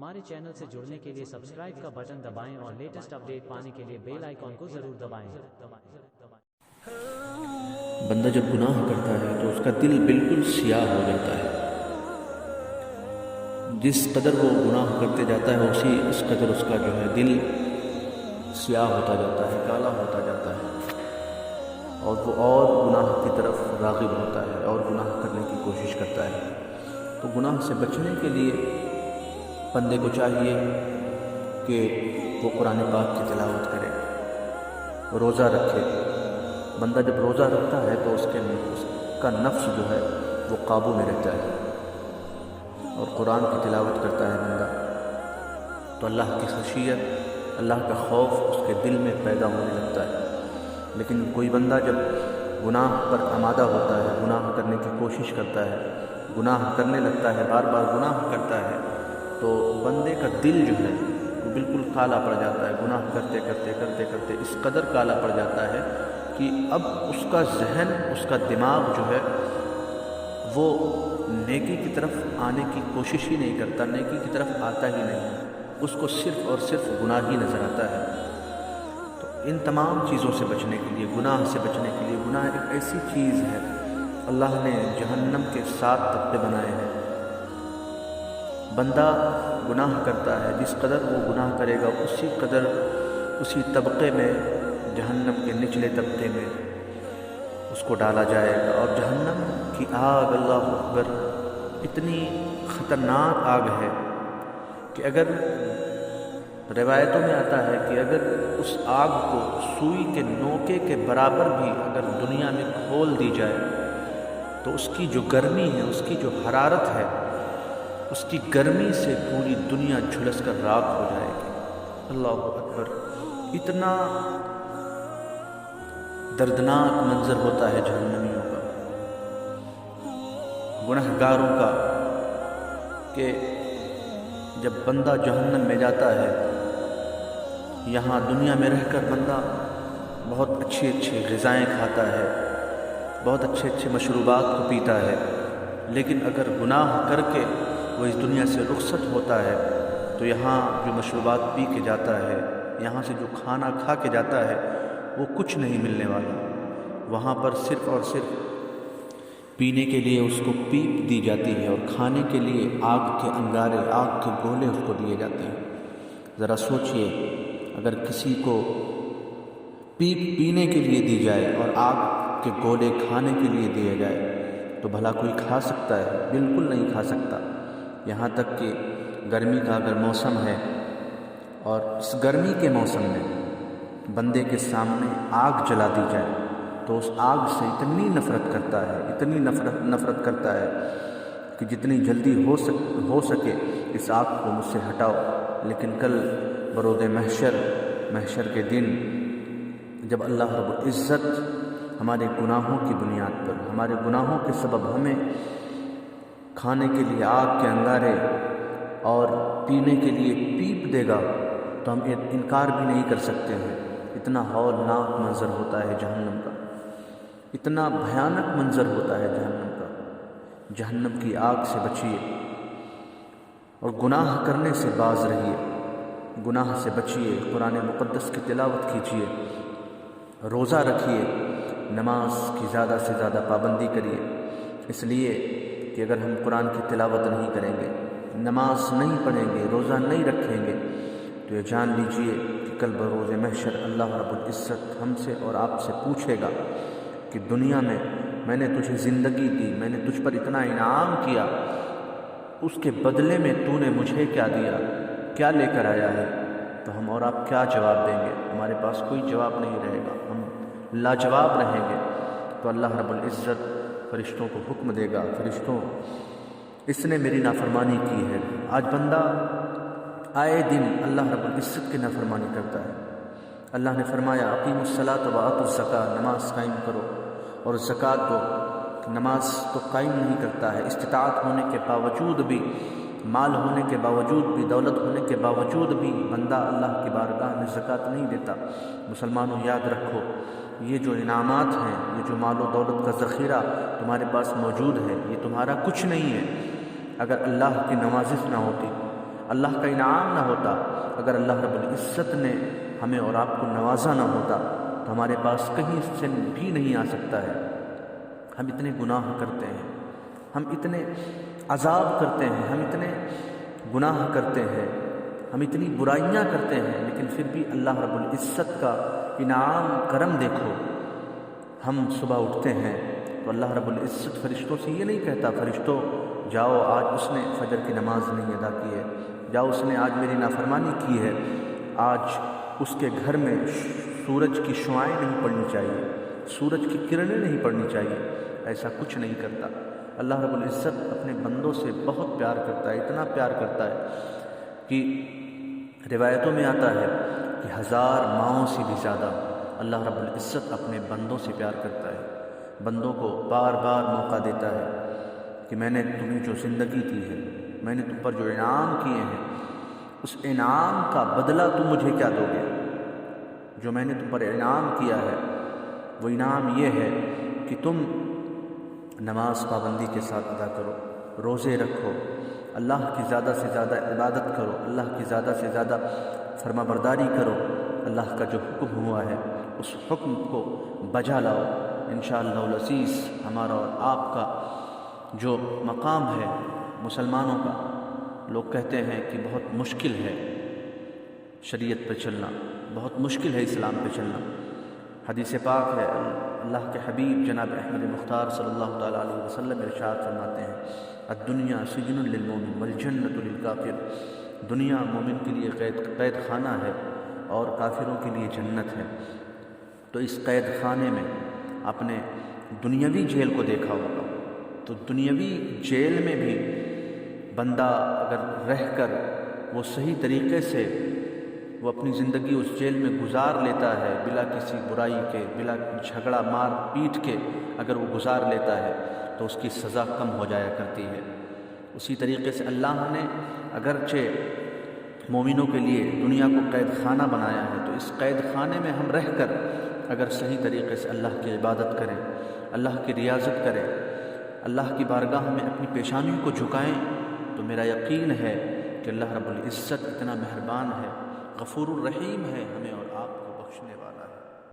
हमारे चैनल से जुड़ने के लिए सब्सक्राइब का बटन दबाएं और लेटेस्ट अपडेट पाने के लिए बेल आइकॉन को जरूर दबाएं। बंदा जब गुनाह करता है तो उसका दिल बिल्कुल सियाह हो जाता है। जिस कदर वो गुनाह करते जाता है उस कदर उसका जो है दिल सियाह होता जाता है, काला होता जाता है, और वो और गुनाह की तरफ राग़िब होता है और गुनाह करने की कोशिश करता है। तो गुनाह से बचने के लिए बंदे को चाहिए कि वो कुरान पाक की तिलावत करे, रोज़ा रखे। बंदा जब रोज़ा रखता है तो उसका नफ्स जो है वो काबू में रहता है और कुरान की तिलावत करता है बंदा, तो अल्लाह की खशियत, अल्लाह का खौफ उसके दिल में पैदा होने लगता है। लेकिन कोई बंदा जब गुनाह पर आमादा होता है, गुनाह करने की कोशिश करता है, गुनाह करने लगता है, बार बार गुनाह करता है, तो बंदे का दिल जो है वो बिल्कुल काला पड़ जाता है। गुनाह करते करते करते करते इस कदर काला पड़ जाता है कि अब उसका जहन, उसका दिमाग जो है वो नेकी की तरफ आने की कोशिश ही नहीं करता, नेकी की तरफ आता ही नहीं है, उसको सिर्फ़ और सिर्फ गुनाह ही नज़र आता है। तो इन तमाम चीज़ों से बचने के लिए, गुनाह से बचने के लिए, गुनाह एक ऐसी चीज़ है, अल्लाह ने जहन्नम के 7 तबके बनाए हैं। बंदा गुनाह करता है, जिस कदर वो गुनाह करेगा उसी कदर उसी तबके में, जहन्नम के निचले तबके में उसको डाला जाएगा। और जहन्नम की आग, अल्लाह अकबर, इतनी ख़तरनाक आग है कि अगर रिवायतों में आता है कि अगर उस आग को सुई के नोके के बराबर भी अगर दुनिया में खोल दी जाए तो उसकी जो गर्मी है, उसकी जो हरारत है, उसकी गर्मी से पूरी दुनिया झुलस कर राख हो जाएगी। अल्लाह अकबर, इतना दर्दनाक मंजर होता है जहन्नमियों का, गुनहगारों का, कि जब बंदा जहन्नम में जाता है, यहाँ दुनिया में रहकर बंदा बहुत अच्छी अच्छी ग़िज़ाएँ खाता है, बहुत अच्छे अच्छे मशरूबात को पीता है, लेकिन अगर गुनाह करके वो इस दुनिया से रुखसत होता है तो यहाँ जो मशरूबात पी के जाता है, यहाँ से जो खाना खा के जाता है, वो कुछ नहीं मिलने वाला। वहाँ पर सिर्फ़ और सिर्फ पीने के लिए उसको पीप दी जाती है और खाने के लिए आग के अंगारे, आग के गोले उसको दिए जाते हैं। ज़रा सोचिए, अगर किसी को पीप पीने के लिए दी जाए और आग के गोले खाने के लिए दिए जाए तो भला कोई खा सकता है? बिल्कुल नहीं खा सकता। यहाँ तक कि गर्मी का अगर मौसम है और इस गर्मी के मौसम में बंदे के सामने आग जला दी जाए तो उस आग से इतनी नफ़रत करता है, इतनी नफ़रत करता है कि जितनी जल्दी हो सके इस आग को मुझसे हटाओ। लेकिन कल बरोज़ महशर के दिन जब अल्लाह रब्बुल इज़्ज़त हमारे गुनाहों की बुनियाद पर, हमारे गुनाहों के सबब हमें खाने के लिए आग के अंगारे और पीने के लिए पीप देगा तो हम इनकार भी नहीं कर सकते हैं। इतना हौलनाक मंज़र होता है जहन्नम का, इतना भयानक मंज़र होता है जहन्नम का। जहन्नम की आग से बचिए और गुनाह करने से बाज रहिए, गुनाह से बचिए, कुरान मुक़द्दस की तिलावत कीजिए, रोज़ा रखिए, नमाज की ज़्यादा से ज़्यादा पाबंदी करिए। इसलिए कि अगर हम कुरान की तिलावत नहीं करेंगे, नमाज नहीं पढ़ेंगे, रोज़ा नहीं रखेंगे, तो ये जान लीजिए कि कल बरोज़ महशर अल्लाह रब्बुल इज़्ज़त हमसे और आपसे पूछेगा कि दुनिया में मैंने तुझे ज़िंदगी दी, मैंने तुझ पर इतना इनाम किया, उसके बदले में तूने मुझे क्या दिया, क्या लेकर आया है? तो हम और आप क्या जवाब देंगे? हमारे पास कोई जवाब नहीं रहेगा, हम लाजवाब रहेंगे। तो अल्लाह रब्बुल इज़्ज़त फरिश्तों को हुक्म देगा, फरिश्तों, इसने मेरी नाफरमानी की है। आज बंदा आए दिन अल्लाह रब्बुल इज़्ज़त की नाफरमानी करता है। अल्लाह ने फरमाया, अक़ीमुस्सलात व आतुज़ ज़कात, नमाज कायम करो और ज़कात दो। नमाज तो कायम नहीं करता है, इस्तिताअत होने के बावजूद भी, माल होने के बावजूद भी, दौलत होने के बावजूद भी बंदा अल्लाह की बारगाह में ज़कात नहीं देता। मुसलमानों, याद रखो, ये जो इनामात हैं, ये जो माल और दौलत का ज़ख़ीरा तुम्हारे पास मौजूद है, ये तुम्हारा कुछ नहीं है। अगर अल्लाह की नवाज़िश ना होती, اللہ کا انعام نہ ہوتا، اگر اللہ رب العزت نے ہمیں اور آپ کو نوازا نہ ہوتا تو ہمارے پاس کہیں سے بھی نہیں آ سکتا ہے۔ ہم اتنے گناہ کرتے ہیں، ہم اتنے عذاب کرتے ہیں، ہم اتنے گناہ کرتے ہیں، ہم اتنی برائیاں کرتے ہیں، لیکن پھر بھی اللہ رب العزت کا انعام کرم دیکھو۔ ہم صبح اٹھتے ہیں تو اللہ رب العزت فرشتوں سے یہ نہیں کہتا فرشتوں جاؤ آج اس نے فجر کی نماز نہیں ادا کی ہے، جاؤ اس نے آج میری نافرمانی کی ہے، آج اس کے گھر میں سورج کی شعاعیں نہیں پڑنی چاہیے، سورج کی کرنیں نہیں پڑنی چاہیے۔ ایسا کچھ نہیں کرتا۔ اللہ رب العزت اپنے بندوں سے بہت پیار کرتا ہے، اتنا پیار کرتا ہے کہ روایتوں میں آتا ہے کہ 1000 ماؤں سے بھی زیادہ اللہ رب العزت اپنے بندوں سے پیار کرتا ہے، بندوں کو بار بار موقع دیتا ہے کہ میں نے تمہیں جو زندگی دی ہے، میں نے تم پر جو انعام کیے ہیں، اس انعام کا بدلہ تم مجھے کیا دو گے؟ جو میں نے تم پر انعام کیا ہے وہ انعام یہ ہے کہ تم نماز پابندی کے ساتھ ادا کرو، روزے رکھو، اللہ کی زیادہ سے زیادہ عبادت کرو، اللہ کی زیادہ سے زیادہ فرما برداری کرو، اللہ کا جو حکم ہوا ہے اس حکم کو بجا لاؤ۔ انشاءاللہ العزیز ہمارا اور آپ کا جو مقام ہے مسلمانوں کا، لوگ کہتے ہیں کہ بہت مشکل ہے شریعت پہ چلنا، بہت مشکل ہے اسلام پہ چلنا۔ حدیث پاک ہے، اللہ کے حبیب جناب احمد مختار صلی اللہ تعالیٰ علیہ وسلم ارشاد فرماتے ہیں الدنیا سجن للمومن والجنت للکافر، دنیا مومن کے لیے قید خانہ ہے اور کافروں کے لیے جنت ہے۔ تو اس قید خانے میں اپنے دنیاوی جیل کو دیکھا ہوگا، تو دنیاوی جیل میں بھی بندہ اگر رہ کر وہ صحیح طریقے سے وہ اپنی زندگی اس جیل میں گزار لیتا ہے، بلا کسی برائی کے، بلا جھگڑا مار پیٹ کے اگر وہ گزار لیتا ہے تو اس کی سزا کم ہو جایا کرتی ہے۔ اسی طریقے سے اللہ نے اگرچہ مومنوں کے لیے دنیا کو قید خانہ بنایا ہے، تو اس قید خانے میں ہم رہ کر اگر صحیح طریقے سے اللہ کی عبادت کریں، اللہ کی ریاضت کریں، اللہ کی بارگاہ میں اپنی پیشانی کو جھکائیں، تو میرا یقین ہے کہ اللہ رب العزت اتنا مہربان ہے، غفور الرحیم ہے، ہمیں اور آپ کو بخشنے والا ہے۔